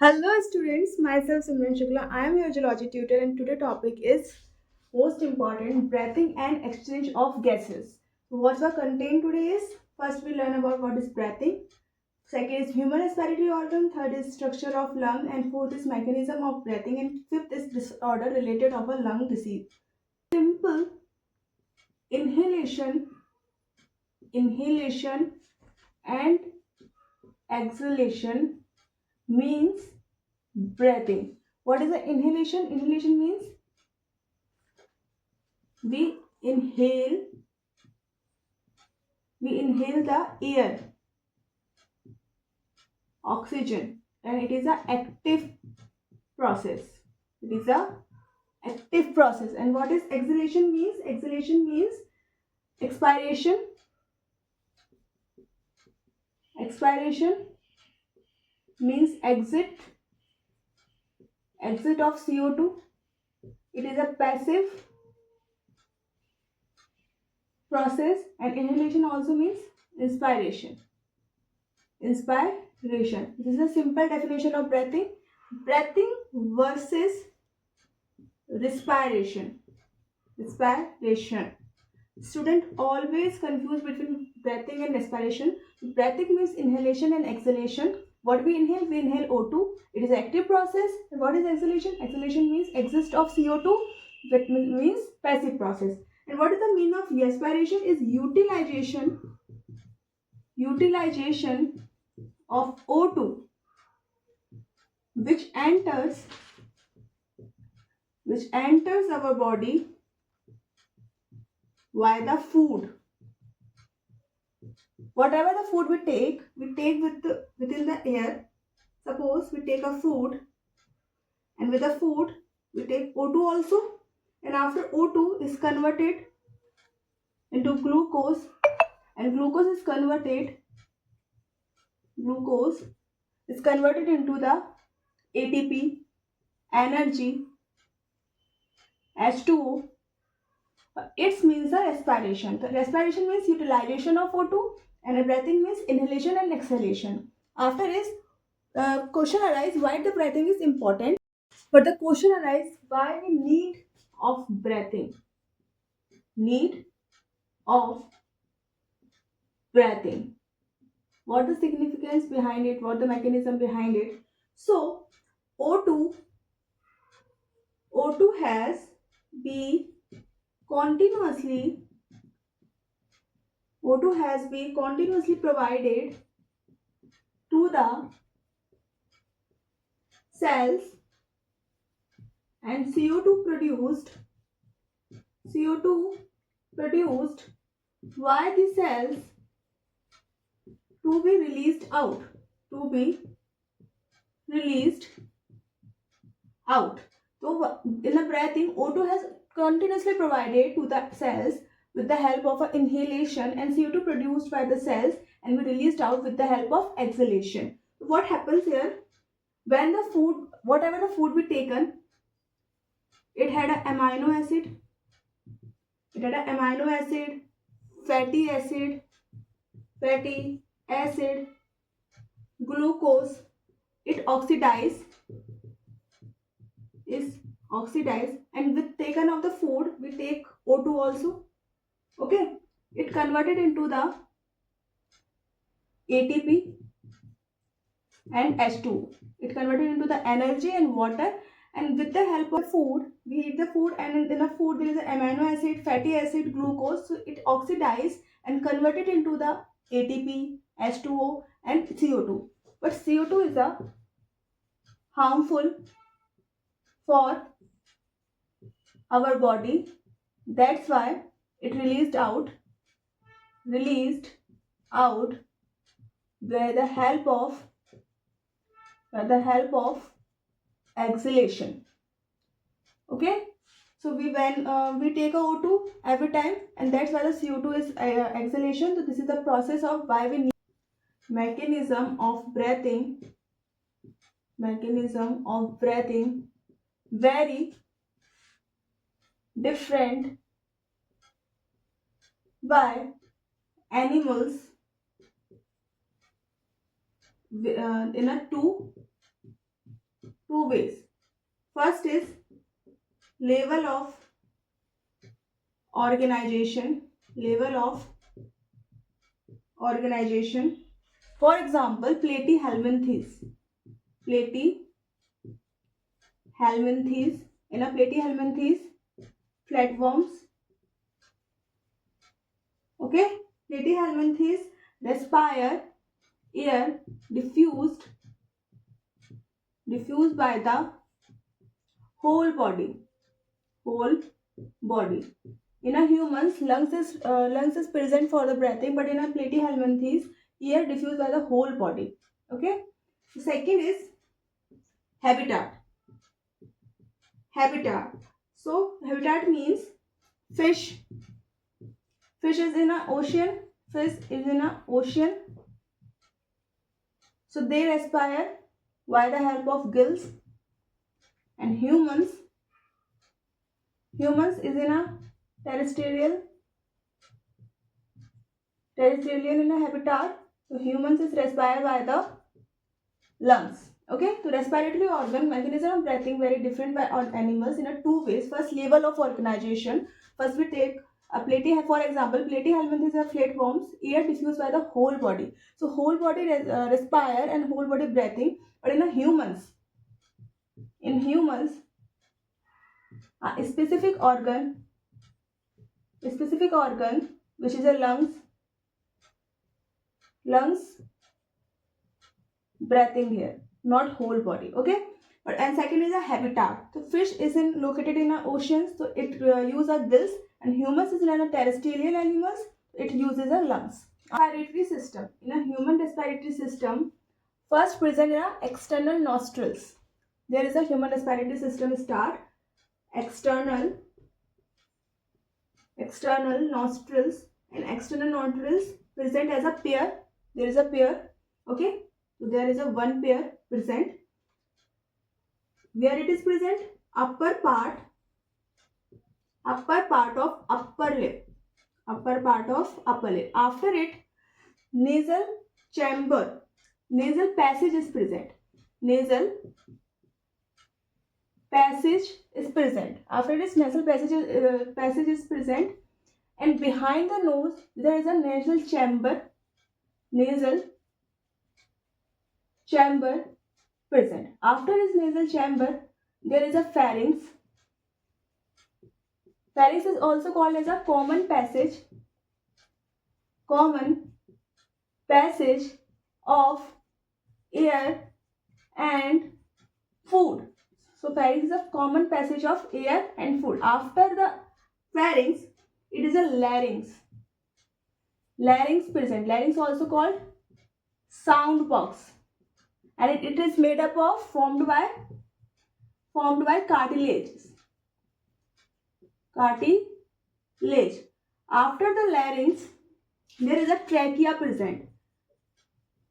Hello students, myself Simran Shukla. I am your geology tutor and today topic is most important breathing and exchange of gases. So what's the content today is? First we learn about what is breathing. Second is human respiratory organ. Third is structure of lung and fourth is mechanism of breathing and fifth is disorder related of a lung disease. Simple inhalation, inhalation and exhalation means breathing. What is the inhalation? Inhalation means we inhale we inhale the air, oxygen, and it is a active process. It is a active process. And what is exhalation means? Exhalation means expiration. Expiration means exit of CO2. It is a passive process. And inhalation also means inspiration. Inspiration. This is a simple definition of breathing. Breathing versus respiration. Respiration. Student always confuse between breathing and respiration. Breathing means inhalation and exhalation. What we inhale O2. It is an active process. And what is exhalation? Exhalation means exit of CO2. That means passive process. And what is the meaning of respiration? Is utilization of O2 which enters our body via the food. Whatever the food we take within the air. Suppose we take a food, and with the food we take O2 also, and after O2 is converted into glucose, and glucose is converted into the ATP, energy, H2O. It means the respiration. The respiration means utilization of O2 and breathing means inhalation and exhalation. After this, question arises why the breathing is important. But the question arises why we need of breathing. Need of breathing. What the significance behind it? What the mechanism behind it? So O2 has been continuously provided to the cells, and CO2 produced by the cells to be released out. So in the breathing, O2 has continuously provided to the cells with the help of inhalation, and CO2 produced by the cells and be released out with the help of exhalation. What happens here? When the food, whatever the food we taken, it had an amino acid, fatty acid, glucose. It is oxidized, and with taken of the food we take O2 also. Okay, it converted into the ATP and H2. It converted into the energy and water, and with the help of food, we eat the food, and in the food there is an amino acid, fatty acid, glucose. So it oxidized and converted into the ATP, H2O and CO2. But CO2 is a harmful for our body. That's why it released out with the help of exhalation. Okay, so when we take a O2 every time, and that's why the CO2 is exhalation. So this is the process of why we need mechanism of breathing very different by animals in a two two ways. First is level of organization. Level of organization. For example, platyhelminthes. Platyhelminthes. In a platyhelminthes, flatworms. Okay, platyhelminthes respire air diffused by the whole body. Whole body. In a human's, lungs is present for the breathing, but in a platyhelminthes, air diffused by the whole body. Okay. The second is habitat. Habitat. So habitat means fish. Fish is in an ocean. Fish is in an ocean. So they respire by the help of gills. And humans is in a terrestrial in a habitat. So humans is respire by the lungs. Okay, so respiratory organ mechanism of breathing very different by all animals in a two ways. First, level of organization. First, we take a for example, platyhelminthes are flatworms. Air diffused by the whole body. So whole body respire and whole body breathing. But in humans, a specific organ which is a lungs breathing here, not whole body. Okay. But and second is a habitat. So fish is located in the oceans, so it uses gills, and humans is in a terrestrial animals. It uses a lungs. Respiratory system. In a human respiratory system, first present in a external nostrils. There is a human respiratory system start. External nostrils, and external nostrils present as a pair. There is a pair. Okay. So there is a one pair present. Where it is present? Upper part of upper lip. Upper part of upper lip. After it, nasal chamber. Nasal passage is present. Nasal passage is present. After this, nasal passage is present. And behind the nose, there is a nasal chamber. Nasal chamber present. After this nasal chamber, there is a pharynx. Pharynx is also called as a common passage of air and food. So pharynx is a common passage of air and food. After the pharynx, it is a larynx. Larynx present. Larynx also called sound box, and it is made up of formed by cartilages. Cartilage. After the larynx, there is a trachea present.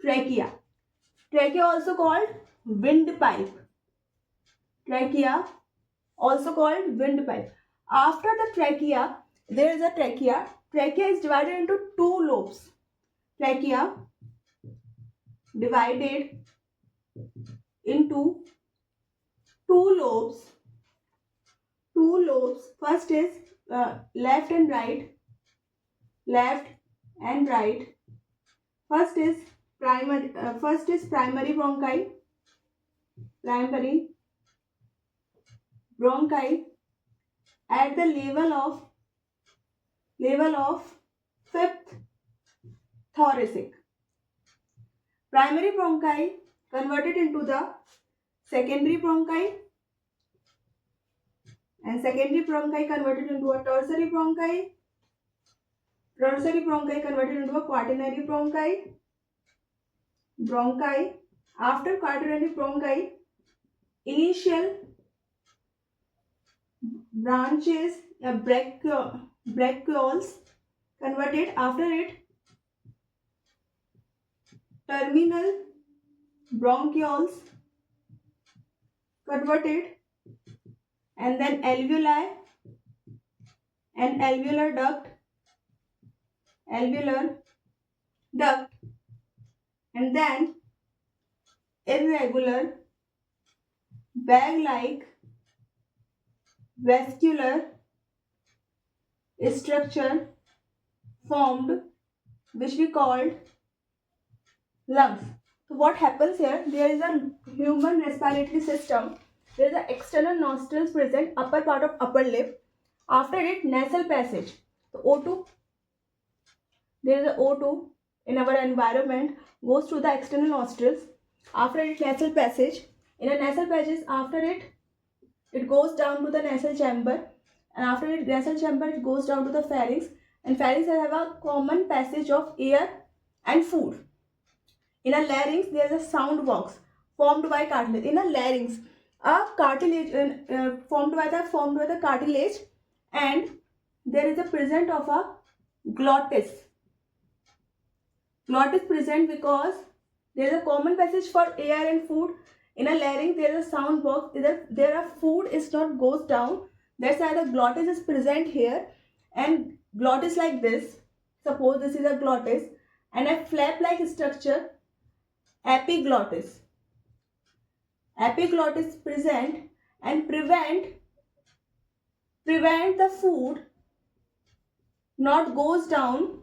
Trachea also called windpipe. Trachea also called windpipe. After the trachea, there is a trachea. Trachea is divided into two lobes. Trachea divided into two lobes. First is left and right. First is primary bronchi. At the level of fifth thoracic. Primary bronchi converted into the secondary bronchi, and secondary bronchi converted into a tertiary bronchi. Tertiary bronchi converted into a quaternary bronchi. After quaternary bronchi, initial branches, brachioles converted. After it, terminal bronchioles converted, and then alveoli and alveolar duct, and then irregular bag-like vascular structure formed, which we called lungs. So what happens here? There is a human respiratory system. There is an external nostrils present, upper part of upper lip. After it, nasal passage. So O2, there is a O2 in our environment goes through the external nostrils. After it, nasal passage. In a nasal passage, after it goes down to the nasal chamber, and after it nasal chamber it goes down to the pharynx, and pharynx have a common passage of air and food. In a larynx there is a sound box formed by cartilage. In a larynx, a cartilage formed by the cartilage, and there is a present of a glottis. Glottis present because there is a common passage for air and food. In a larynx there is a sound box. There are food is not goes down. That's why the glottis is present here, and glottis like this. Suppose this is a glottis and a flap-like structure, epiglottis. Epiglottis present and prevent the food not goes down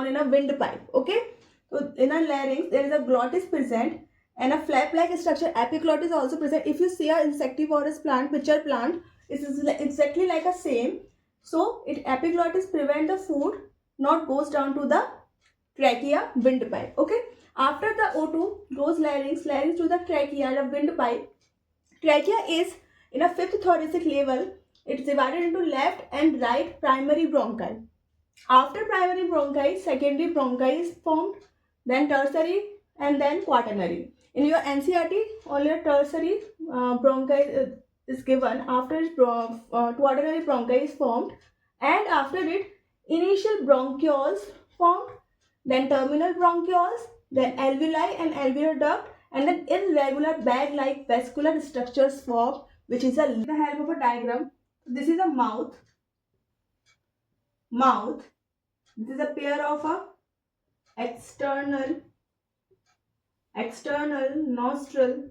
in a windpipe. Okay, so in a larynx there is a glottis present and a flap-like structure, epiglottis also present. If you see a insectivorous plant, pitcher plant, it is exactly like a same. So it epiglottis prevent the food not goes down to the trachea, windpipe. Okay, after the O2 goes larynx to the trachea, the windpipe. Trachea is in a fifth thoracic level. It's divided into left and right primary bronchi. After primary bronchi, secondary bronchi is formed, then tertiary, and then quaternary. In your NCERT, only a tertiary bronchi is given. After it, quaternary bronchi is formed, and after it, initial bronchioles formed, then terminal bronchioles, then alveoli and alveolar duct, and then irregular bag-like vascular structures formed, which is the help of a diagram. This is a mouth. This is a pair of a external nostril.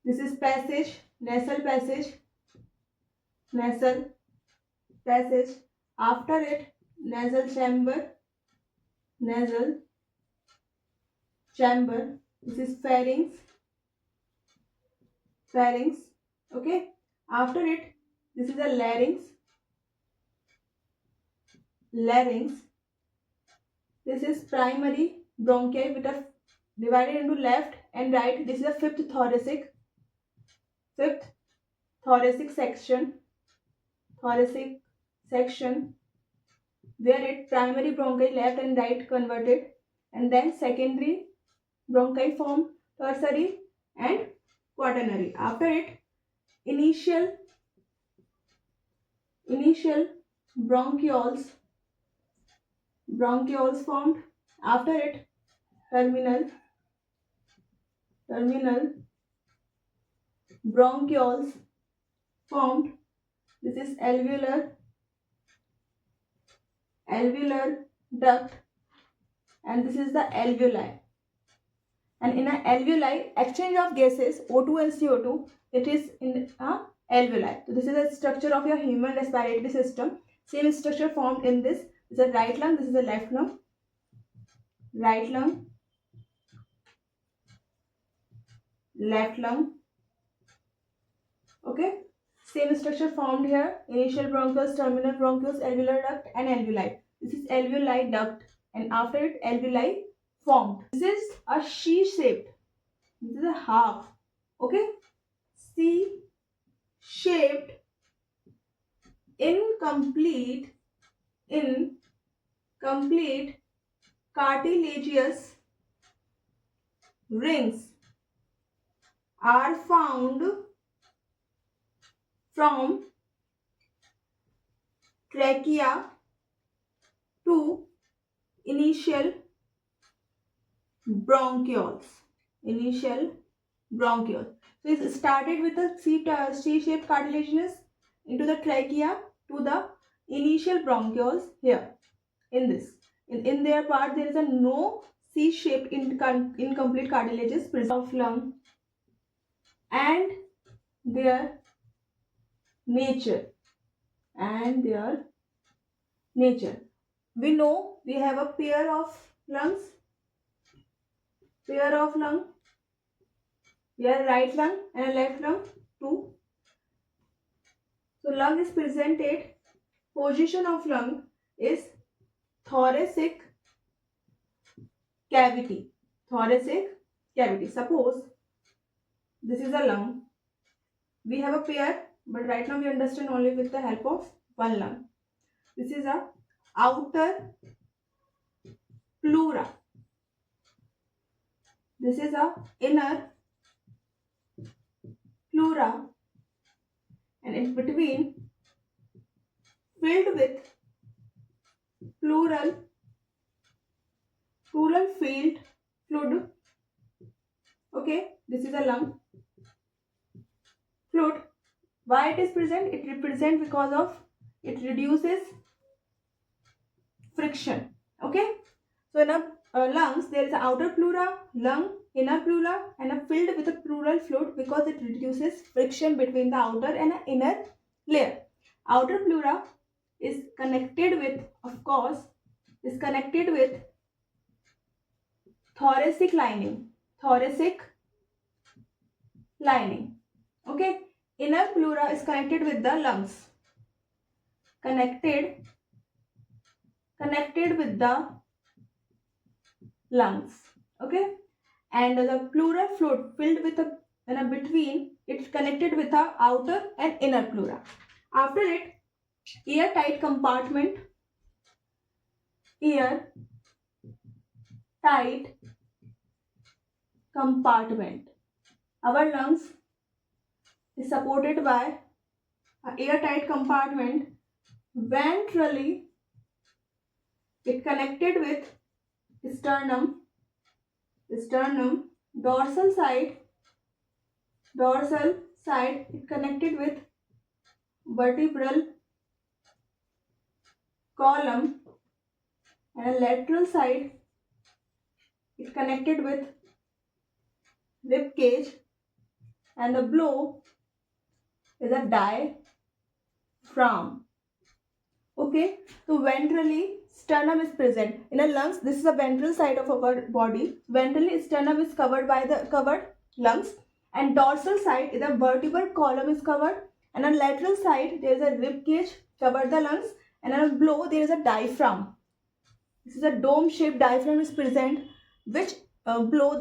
This is passage, nasal passage. After it, nasal chamber. This is pharynx. Okay. After it, this is a larynx. This is primary bronchi, which are divided into left and right. This is a fifth thoracic section. Where it primary bronchi left and right converted, and then secondary bronchi formed, tertiary and quaternary. After it, initial bronchioles formed. After it, terminal bronchioles formed. This is alveolar duct, and this is the alveoli. And in an alveoli, exchange of gases O2 and CO2, it is in a alveoli. So this is a structure of your human respiratory system. Same structure formed in this. This is a right lung. This is a left lung. Left lung. Okay. Same structure formed here. Initial bronchioles, terminal bronchioles, alveolar duct and alveoli. This is alveoli duct, and after it alveoli formed. This is a C-shaped. This is a half. Okay. C-shaped incomplete cartilaginous rings are found from trachea to initial bronchioles. So it started with the C-shaped cartilaginous into the trachea to the initial bronchioles here. In this, in their part there is a no C-shaped incomplete cartilages present of lung and their nature and their nature. We know we have a pair of lung. We have right lung and a left lung too. So lung is presented. Position of lung is thoracic cavity. Thoracic cavity. Suppose this is a lung. We have a pair, but right now we understand only with the help of one lung. This is a outer pleura. This is a inner pleura, and in between filled with pleural field fluid. Okay, this is a lung fluid. Why it is present? It represents because of it reduces friction. Okay, so in a lungs there is an outer pleura, lung, inner pleura, and a filled with a pleural fluid because it reduces friction between the outer and the inner layer. Outer pleura is connected with, of course, is connected with thoracic lining. Thoracic lining. Okay, inner pleura is connected with the lungs. Connected with the lungs. Okay, and the pleural fluid filled with a between it's connected with the outer and inner pleura. After it, airtight compartment. Air tight compartment. Our lungs is supported by an airtight compartment. Ventrally, it connected with sternum, dorsal side, it connected with vertebral column, and a lateral side, it connected with rib cage, and the below is a diaphragm. Okay, so ventrally sternum is present. In a lungs, this is the ventral side of our body. Ventrally sternum is covered by the covered lungs, and dorsal side is the vertebral column is covered, and on lateral side there is a rib cage covered the lungs, and on below there is a diaphragm. This is a dome shaped diaphragm is present, which blow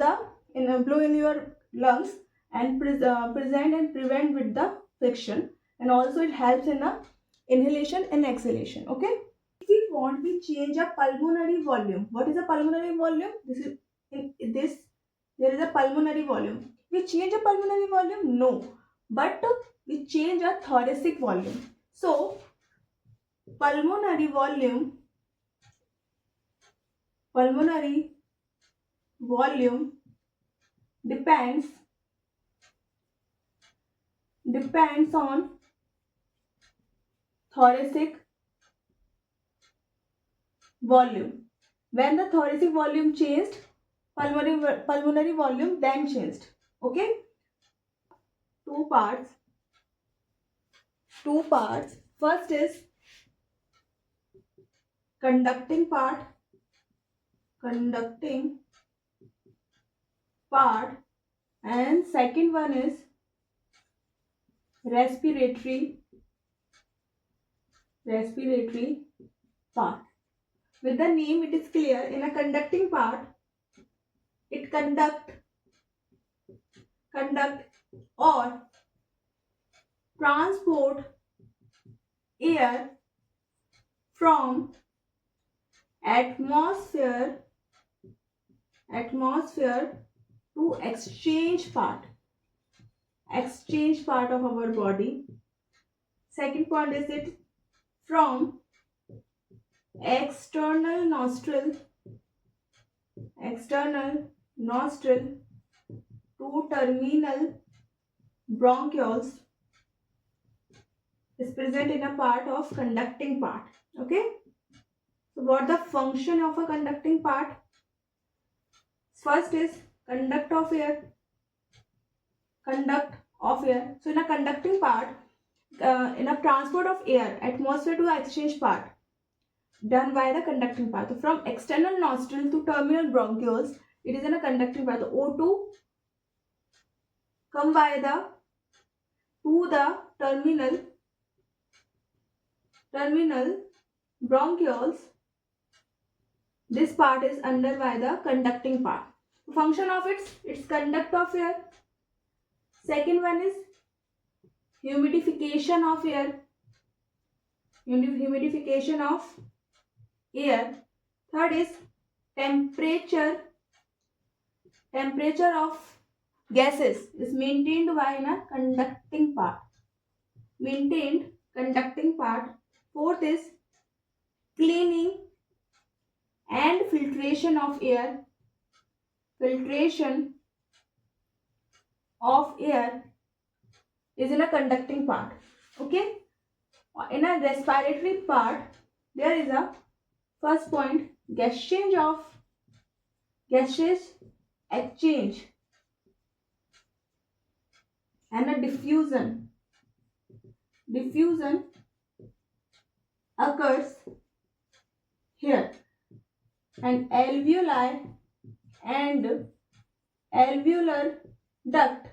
in your lungs and present and prevent with the friction, and also it helps in the inhalation and exhalation. Okay, if we want, we change a pulmonary volume. What is a pulmonary volume? This is in this there is a pulmonary volume. We change a pulmonary volume? No, but we change a thoracic volume. So pulmonary volume depends on thoracic volume. When the thoracic volume changed, pulmonary volume then changed. Okay, two parts. First is conducting part, and second one is respiratory part. With the name it is clear. In a conducting part, it conduct or transport air from atmosphere to exchange part of our body. Second point is it from external nostril to terminal bronchioles is present in a part of conducting part. Okay, so what the function of a conducting part? First is conduct of air. Conduct of air. So in a conducting part, in a transport of air, atmosphere to the exchange part, done by the conducting part. So from external nostril to terminal bronchioles, it is in a conducting part. The O2 come by the to the terminal bronchioles. This part is under by the conducting part. Function of its conduct of air. Second one is humidification of air. Humidification of air. Third is temperature of gases is maintained by a conducting part. Maintained conducting part. Fourth is cleaning and filtration of air. Filtration of air is in a conducting part. Okay. In a respiratory part, there is a first point, gaseous exchange and a diffusion. Diffusion occurs here, and alveoli and alveolar duct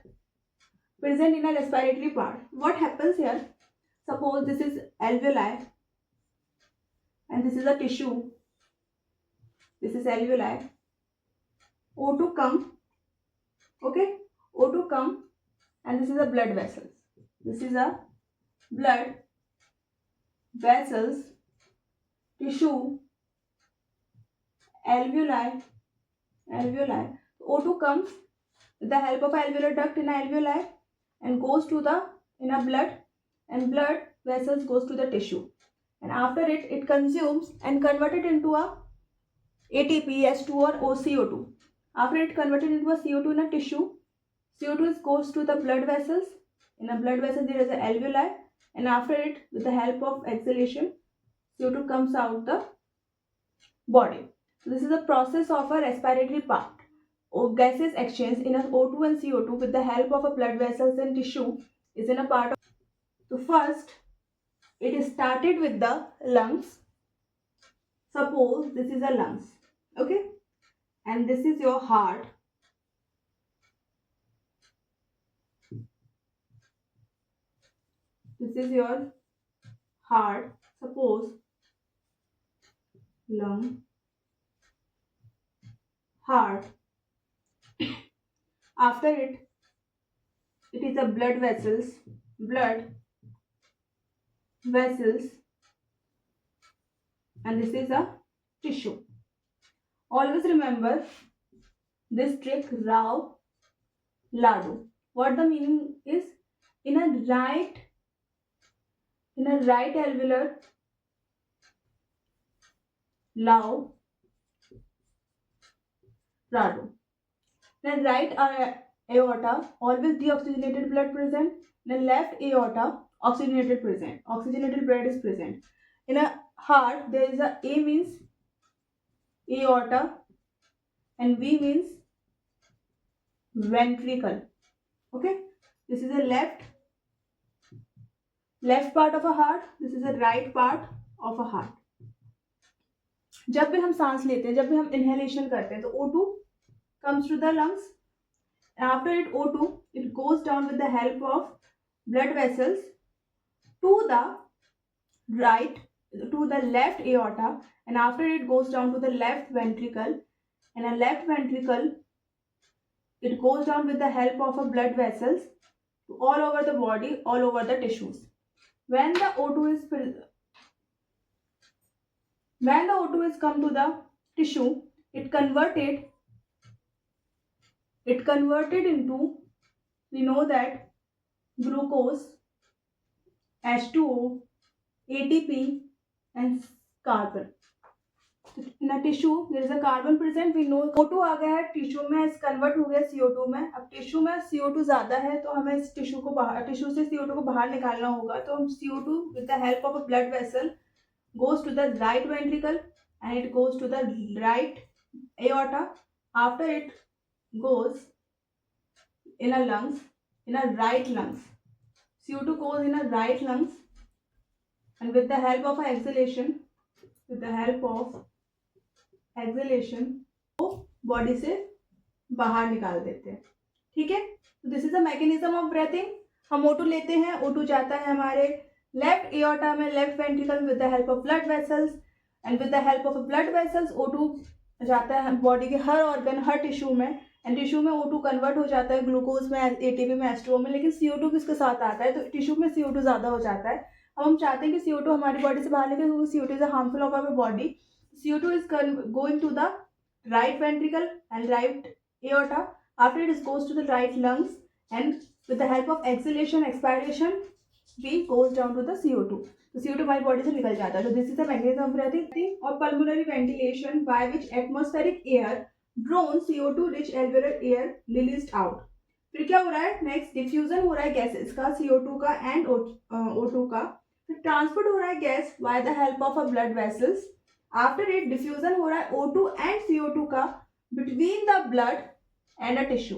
present in a respiratory part. What happens here? Suppose this is alveoli and this is a tissue. This is alveoli. O2 come. Okay. O2 come, and this is a blood vessels. This is a blood vessels, tissue, alveoli. O2 comes with the help of alveolar duct in alveoli and goes to the in a blood, and blood vessels goes to the tissue, and after it consumes and converted into a ATP, S2 or CO2. After it converted into a CO2 in a tissue, CO2 goes to the blood vessels. In a blood vessel there is an alveoli, and after it, with the help of exhalation, CO2 comes out the body. So this is the process of a respiratory part. Gases exchange in a O2 and CO2 with the help of a blood vessels and tissue is in a part of. So first, it is started with the lungs. Suppose this is a lungs, okay, and this is your heart. This is your heart. Suppose lung, heart. After it is a blood vessels, and this is a tissue. Always remember this trick, Rao Ladu. What the meaning is? In a right alveolar, Lao Radu. Then right aorta, always deoxygenated blood present. Then left aorta, oxygenated present. Oxygenated blood is present. In a heart, there is a means aorta and V means ventricle. Okay, this is a left part of a heart. This is a right part of a heart. जब भी हम सांस लेते हैं, जब भी हम inhalation करते हैं, तो O2 comes to the lungs. After it, O2, it goes down with the help of blood vessels to the left aorta, and after it goes down to the left ventricle, and a left ventricle, it goes down with the help of a blood vessels all over the body, all over the tissues. When the O2 is come to the tissue, it converted into, we know that, glucose, H2O, ATP and carbon. In a tissue there is a carbon present. We know O2 आ गया है tissue में, इस convert हो गया CO2 में. अब tissue में CO2 ज़्यादा है, तो हमें इस टिश्यू से CO2 को बाहर निकालना होगा. तो हम CO2 with the help of a blood vessel goes to the right ventricle and it goes to the right aorta. After it goes in a lungs, in a right lungs. CO2 goes in a right lungs, and with the help of exhalation, with the help of exhalation, वो body से बाहर निकाल देते हैं. ठीक है, तो this is the mechanism of breathing. हम O2 लेते हैं, O2 जाता है हमारे लेफ्ट एओर्टा में, left ventricle with the help of blood vessels, and with the help of blood vessels O2 जाता है बॉडी के हर ऑर्गन, हर टिश्यू में, एंड टिश्यू में O2 कन्वर्ट हो जाता है ग्लूकोज में, ATP में, H2O में, लेकिन CO2 किसके साथ आता है, तो टिश्यू में CO2 ज़्यादा हो जाता है. अब हम चाहते हैं कि CO2 हमारी बॉडी से बाहर निकले, क्योंकि CO2 is harmful of our body. CO2 is going to the right ventricle and right aorta. After it goes to the right lungs, and with the help of exhalation, expiration, we goes down to the CO2. तो CO2 हमारी body से निकल जाता है. तो this is the mechanism of breathing. और pulmonary ventilation by which atmospheric air drawn CO2 rich alveolar air released out. फिर क्या हो रहा है, नेक्स्ट डिफ्यूजन हो रहा है गैसेस का, CO2 का एंड O2 का. फिर ट्रांसपोर्ट हो रहा है gas by the help of a blood vessels. After it diffusion हो रहा है O2 एंड CO2 का between the blood and a tissue.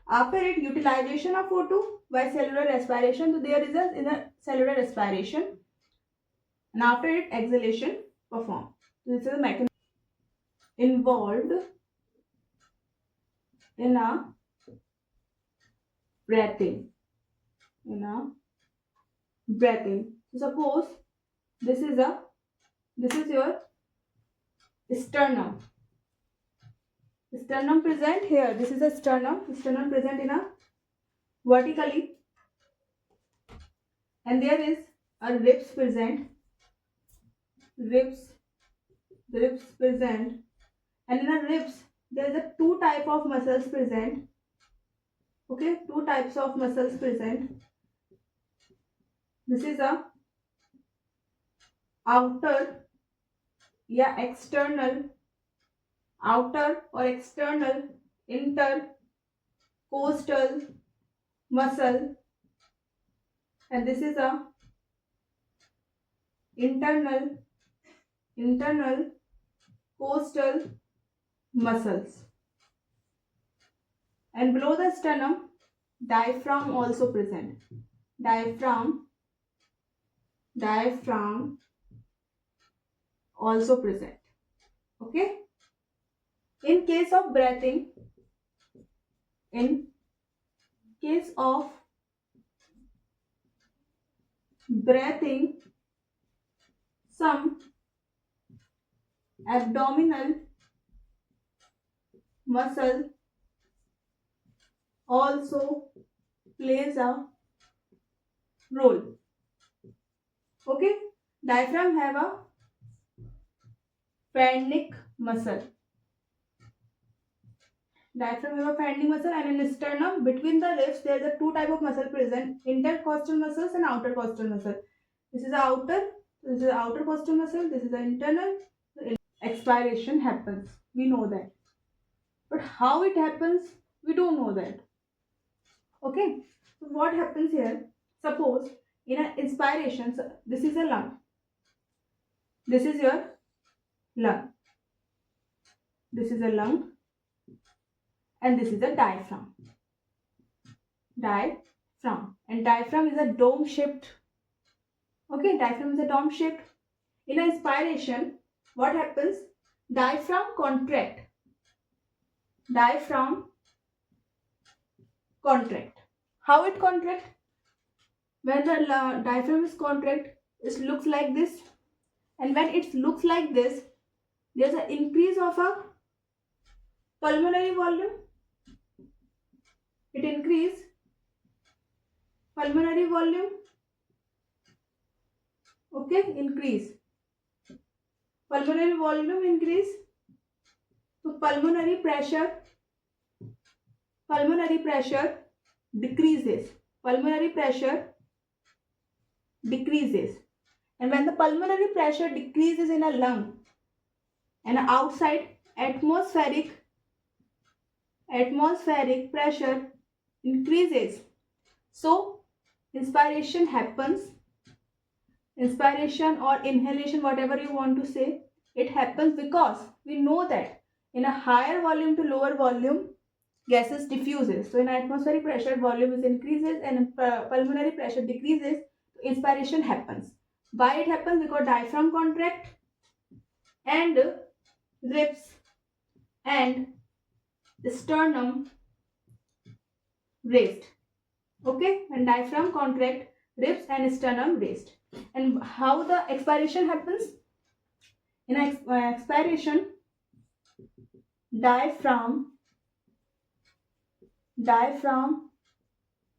After it utilization of O2 by cellular respiration, so there results in a cellular respiration, and after it exhalation perform. So this is the mechanism involved in a breathing. So suppose this is your sternum. Sternum present here. This is a sternum. Sternum present in a vertically, and there is a ribs present. Ribs present, and in a ribs there is a two type of muscles present. Okay, two types of muscles present. This is a outer या external, outer or external intercostal muscle, and this is a internal costal muscles. And below the sternum, diaphragm also present. Diaphragm also present. Okay, in case of breathing, some abdominal muscle also plays a role. Okay, diaphragm have a phrenic muscle. And in sternum, between the ribs, there is a two type of muscle present: intercostal muscles and outer costal muscle. This is the outer costal muscle. This is the internal. Expiration happens. We know that, but how it happens, we don't know that. Okay, so what happens here? Suppose in an inspiration, so this is a lung. This is your lung. This is a lung, and this is a diaphragm. And diaphragm is a dome shaped. Okay, diaphragm is a dome shaped. In an inspiration, what happens? Diaphragm contract. How it contract? When the diaphragm is contract, it looks like this, and when it looks like this, there's an increase of a pulmonary volume. It increase pulmonary volume. Okay, increase pulmonary volume, increase. So pulmonary pressure decreases. And when the pulmonary pressure decreases in a lung, and outside atmospheric pressure increases, so inspiration happens. Inspiration or inhalation, whatever you want to say, it happens because we know that In a higher volume to lower volume, gases diffuses. So in atmospheric pressure, volume is increases and pulmonary pressure decreases. Inspiration happens. Why it happens? Because diaphragm contract and ribs and sternum raised. Okay, when diaphragm contract, ribs and sternum raised. And how the expiration happens? In expiration, diaphragm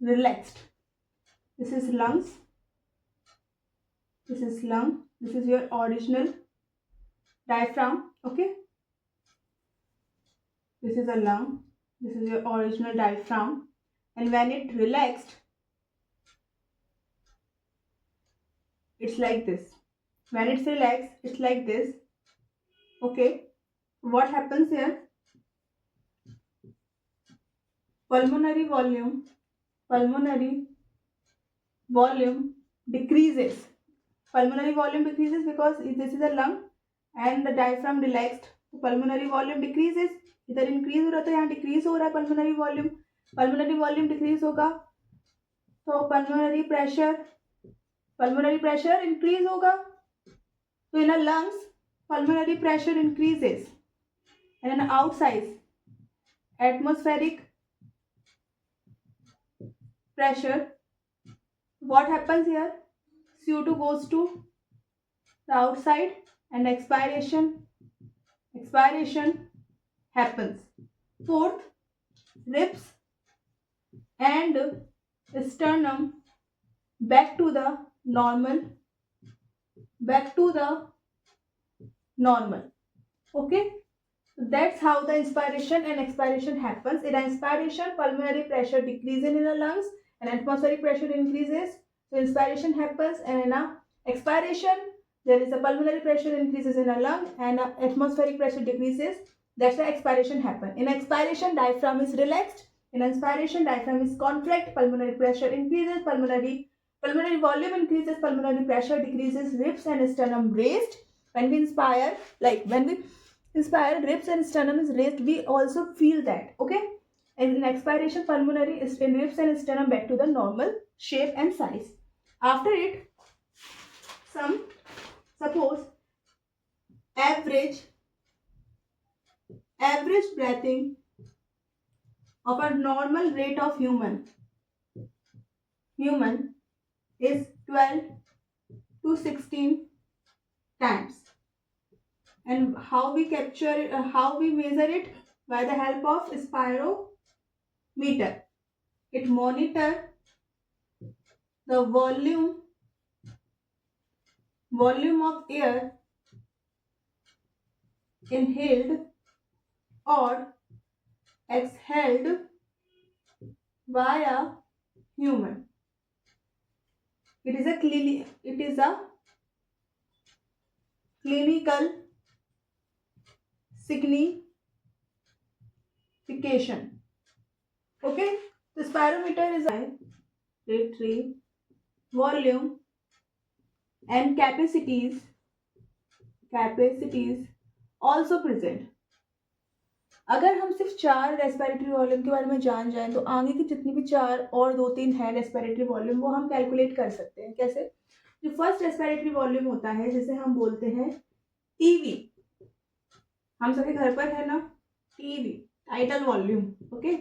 relaxed. This is lungs. This is lung. This is your original diaphragm. Okay, this is a lung. This is your original diaphragm. And when it relaxed, it's like this. When it's relaxed, it's like this. Okay, what happens here? Pulmonary volume decreases. Pulmonary volume decreases because this is a lung and the diaphragm relaxed. Pulmonary volume decreases. इधर increase हो रहा था, यहाँ decrease हो रहा है pulmonary volume. Pulmonary volume decrease होगा तो पल्मोनरी प्रेशर इंक्रीज होगा. तो in lungs pulmonary pressure increases, and in outside atmospheric pressure, what happens here? CO2 goes to the outside and expiration happens. Fourth, ribs and sternum back to the normal. Okay, so that's how the inspiration and expiration happens. In inspiration, pulmonary pressure decreases in the lungs and atmospheric pressure increases. So inspiration happens, and in expiration, there is a pulmonary pressure increases in a lung and atmospheric pressure decreases. That's why expiration happens. In expiration, diaphragm is relaxed. In inspiration, diaphragm is contract. Pulmonary pressure increases. Pulmonary volume increases. Pulmonary pressure decreases. Ribs and sternum raised. When we inspire, ribs and sternum is raised, we also feel that. Okay, and in expiration, pulmonary is in ribs and sternum back to the normal shape and size. After it, suppose average breathing of a normal rate of human is 12 to 16 times. And how we capture it, how we measure it? By the help of spirometer. It monitor the volume of air inhaled or exhaled by a human. It is a clinical signification. Okay, the spirometer is respiratory volume and capacities also present. अगर हम सिर्फ 4 respiratory volume के बारे में जान जाएं तो आगे की जितनी भी 4 और 2-3 है रेस्पिरेटरी वॉल्यूम, वो हम कैलकुलेट कर सकते हैं. कैसे? जो फर्स्ट रेस्पिरेटरी वॉल्यूम होता है, जिसे हम बोलते हैं टीवी. हम सभी घर पर है ना, TV, tidal volume. Okay,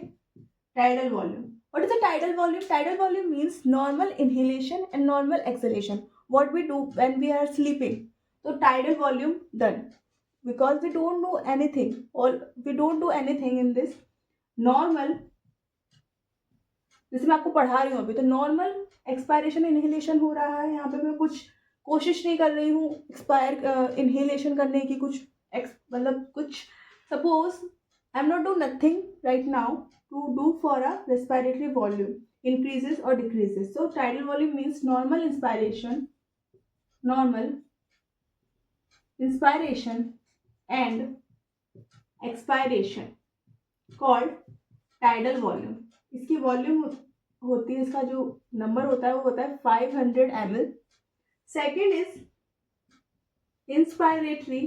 tidal volume. What is the tidal volume? Tidal volume means normal inhalation and normal exhalation. What we do when we are sleeping. So tidal volume done. Because we don't do anything in this normal. जैसे मैं आपको पढ़ा रही हूँ अभी, तो normal expiration inhalation हो रहा है. यहाँ पे मैं कुछ कोशिश नहीं कर रही हूँ एक्सपायर इनहेलेशन करने की, कुछ suppose I am not do nothing right now to do for a respiratory volume increases or decreases. So tidal volume means normal inspiration and expiration called tidal volume. इसकी वॉल्यूम होती है, इसका जो number होता है वो होता है 500 ml. Second is inspiratory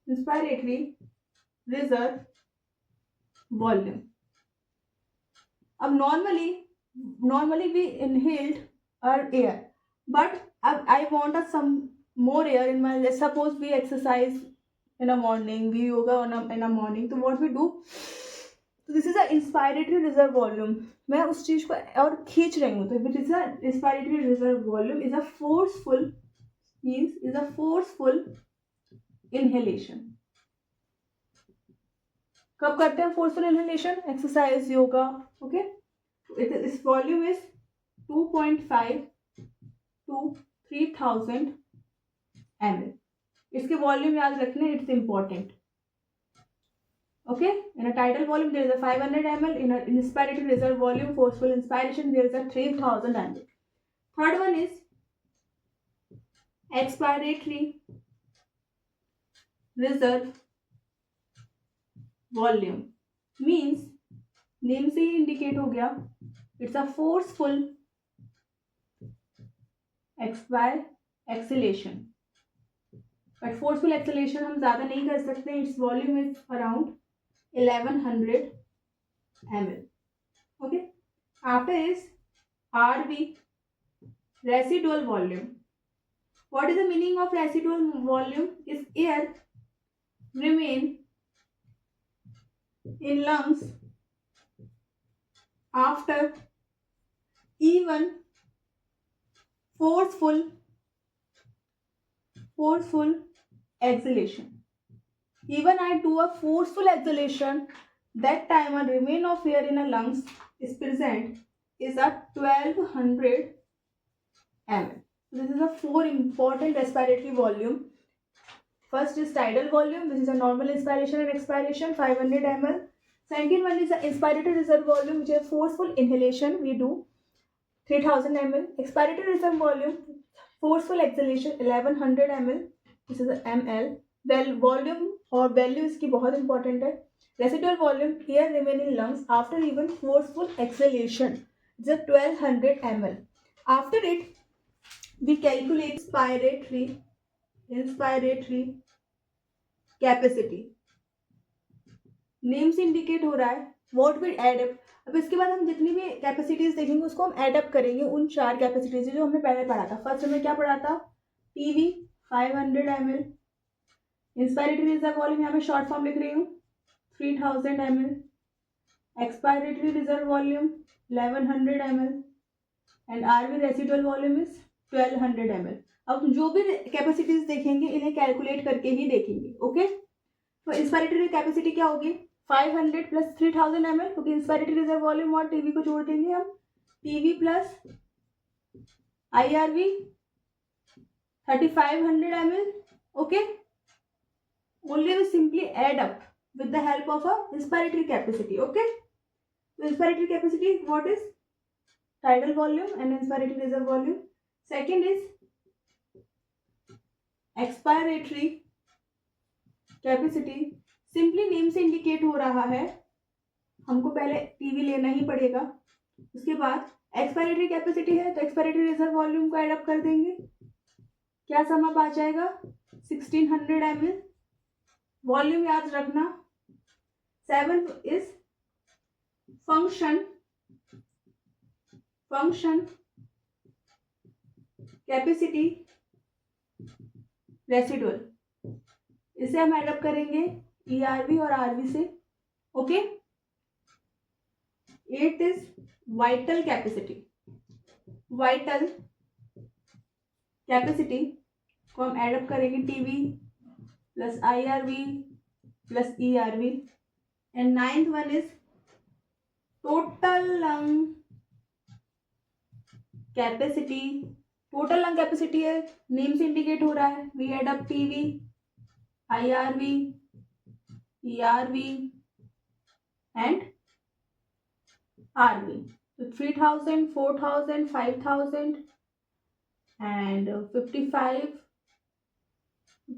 inspiratory reserve volume. अब normally we inhaled our air, but I want some more air in my. Suppose we exercise in a morning, we yoga in a morning, so what we do, so this is a inspiratory reserve volume. मैं उस चीज को और खींच रही हूँ, तो it is a inspiratory reserve volume is a forceful inhalation. कब करते हैं forceful inhalation? Exercise, yoga, okay. Its volume is 2.5 to 3000 ml. इसके वॉल्यूम याद रखने, it's important. Okay, in a tidal volume there is a 500 ml. In an inspiratory reserve volume, forceful inspiration, there is a 3000 ml. Third one is expiratory reserve volume. Means name से ही indicate हो गया, it's a forceful acceleration. But forceful acceleration हम ज्यादा नहीं कर सकते. Its volume is around 1100 ml. Okay, after is RV, residual volume. What is the meaning of residual volume? Is air remain in lungs after even forceful exhalation. Even I do a forceful exhalation, that time a remain of air in a lungs is present is a 1200 ml. This is a 4 important respiratory volume. First is tidal volume, which is a normal inspiration and expiration, 500 ml. Second one is the inspiratory reserve volume, which is a forceful inhalation, we do 3000 ml. Expiratory reserve volume, forceful exhalation 1100 ml. This is a ml. Well, volume और value इसकी बहुत important है. Residual volume, air remain in lungs after even forceful exhalation, it's a 1200 ml. After it, we calculate inspiratory capacity. Name से indicate हो रहा है what will add up. अब इसके बाद हम जितनी भी कैपेसिटीज देखेंगे उसको हम एड अप करेंगे उन 4 कैपेसिटीज जो हमने पहले पढ़ा था. फर्स्ट हमने क्या पढ़ा था? TV 500 ml. Inspiratory reserve volume यहाँ पे शॉर्ट फॉर्म लिख रही हूँ 3000 ml. Expiratory reserve volume 1100 ml and RV residual volume is 1200 ml. अब जो भी कैपेसिटीज देखेंगे इन्हें कैलकुलेट करके ही देखेंगे. ओके, तो इंस्पायरेटरी कैपेसिटी क्या होगी? 500 प्लस 3000 ml, क्योंकि इंस्पायरेटरी रिजर्व वॉल्यूम और टीवी को जोड़ देंगे हम. TV plus IRV 3500 ml. Okay, only we simply add up with the help of a inspiratory capacity. Okay, so inspiratory capacity, what is? Tidal volume and inspiratory reserve volume. Second is expiratory capacity. Simply name से indicate हो रहा है, हमको पहले TV लेना ही पड़ेगा. उसके बाद एक्सपायरेटरी कैपेसिटी है तो एक्सपायरेटरी रिजर्व वॉल्यूम को एड अप कर देंगे. क्या सम अप आ जाएगा? 1600 ml. वॉल्यूम याद रखना. 7 इज फंक्शन कैपेसिटी रेसिडुअल. इसे हम एड अप करेंगे ERV और RV से. Okay, 8 is vital capacity. Vital capacity को हम एड अप करेंगे TV plus IRV plus ERV. And 9th one is total lung capacity. Total lung capacity है, name से इंडिकेट हो रहा है. We add up TV IRV ERV and RV. So 3000, 4000, 5000 and 55,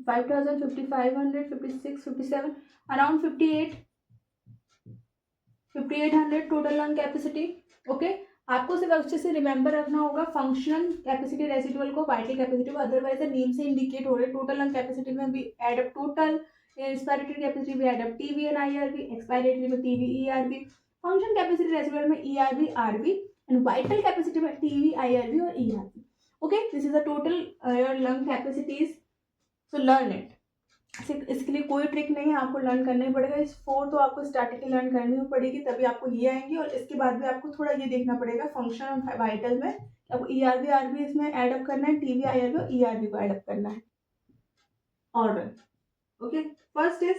5000, 5500, 56, 57, around 5800 total lung capacity. Okay, आपको सिर्फ अच्छे से remember रखना होगा फंक्शनल कैपेसिटी रेसिडुअल को, वाइटल कैपेसिटी को. अदरवाइज नेम से इंडिकेट हो रहे टोटल लंग कैपेसिटी में भी add up total In inspiratory capacity we add up TB and IRB, expiratory में TB ERB, function capacity residual में ERB RB, and vital capacity में TB IRB और ERB. Okay, this is the total your lung capacities. So learn it. इसके लिए कोई trick नहीं है, आपको लर्न करना ही पड़ेगा. इस 4 तो आपको स्टैटिकली लर्न करनी ही पड़ेगी, तभी आपको ये आएंगी. और इसके बाद भी आपको थोड़ा ये देखना पड़ेगा फंक्शन और वाइटल में आपको ERB RB इसमें एडअप करना है, TB IRB और ERB को एडअप करना है. Order. Okay, first is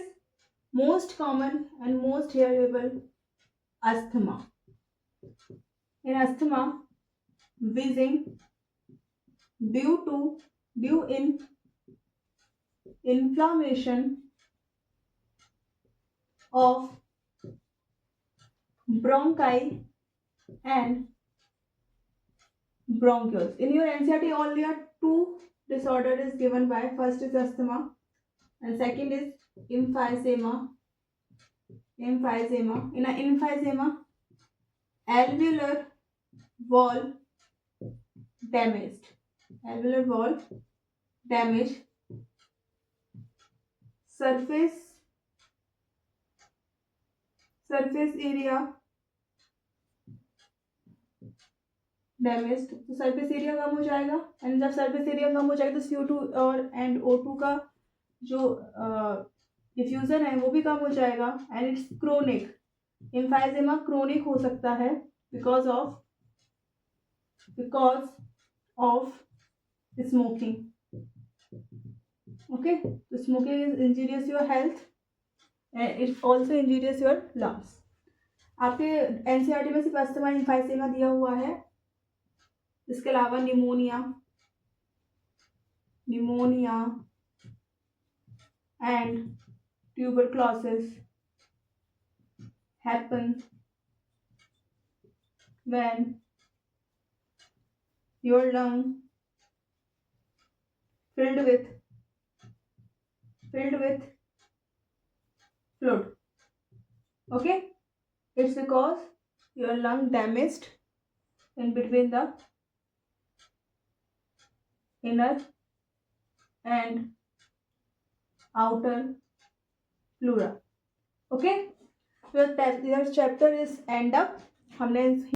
most common and most hearable asthma. In asthma, wheezing due in inflammation of bronchi and bronchioles. In your NCERT, only are 2 disorder is given by. First is asthma and second is emphysema. Emphysema. In an emphysema, alveolar wall damaged. Alveolar wall damage. Surface area damage. तो surface area कम हो जाएगा. And जब surface area कम हो जाएगा तो CO2 और and O2 का जो डिफ्यूजन है वो भी कम हो जाएगा. And it's chronic. Emphysema chronic हो सकता है बिकॉज ऑफ स्मोकिंग. ओके, तो smoking is injurious your health and it also injurious your lungs. आपके एनसीईआरटी में सिर्फ अस्थमा एम्फाइसेमा दिया हुआ है. इसके अलावा pneumonia and tuberculosis happen when your lung filled with fluid. Okay, it's because your lung damaged in between the inner and outer pleura. Okay, your chapter is end up. हमने